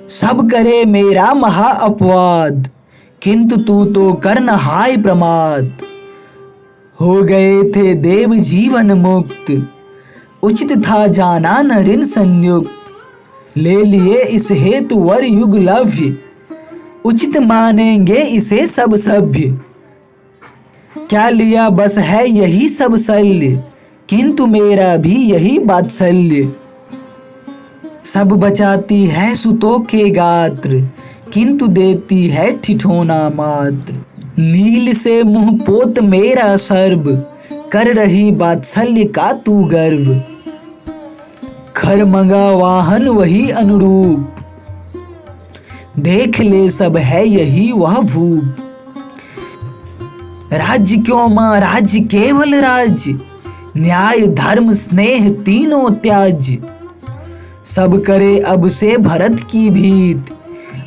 सब करे मेरा महा अपवाद, किंतु तू तो कर न हाय प्रमाद। हो गए थे देव जीवन मुक्त, उचित था जाना न ऋण संयुक्त। ले लिए इस हेतु वर युग लव्य, उचित मानेंगे इसे सब सभ्य। क्या लिया बस है यही सब शल्य, किंतु मेरा भी यही वात्सल्य। सब बचाती है सुतों के गात्र, किंतु देती है ठिठोना मात्र। नील से मुंह पोत मेरा सर्व, कर रही वात्सल्य का तू गर्व। खर मंगा वाहन वही अनुरूप, देख ले सब है यही वह भूप। राज्य क्यों मां राज्य केवल राज्य, न्याय धर्म स्नेह तीनों त्याज्य। सब करे अब से भरत की भीत,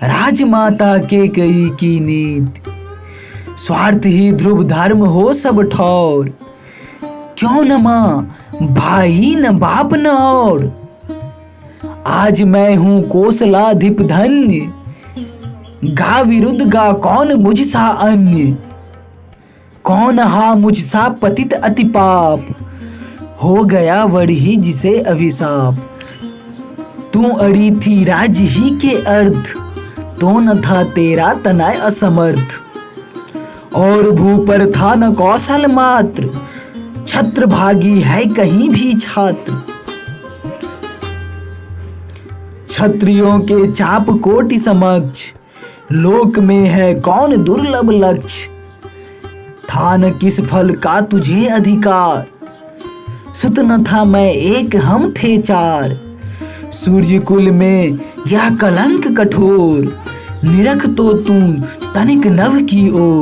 राजमाता के कई की नीत। स्वार्थ ही ध्रुव धर्म हो सब ठौर, क्यों न मां भाई न बाप न और। आज मैं हूं कोसलाधिप धन्य, गा विरुद्ध गा कौन मुझसा अन्य। कौन हा मुझसा पतित अति पाप, हो गया वही जिसे अभिशाप। तू अड़ी थी राज्य ही के अर्थ, तो न था तेरा तनय असमर्थ। और भू पर था न कौशल मात्र, छत्र भागी है कहीं भी छात्र। क्षत्रियों के चाप कोटि समक्ष, लोक में है कौन दुर्लभ लक्ष्य। था न किस फल का तुझे अधिकार, सुत न था मैं एक हम थे चार। सूर्य कुल में यह कलंक कठोर, निरख तो तू तनिक नभ की ओर।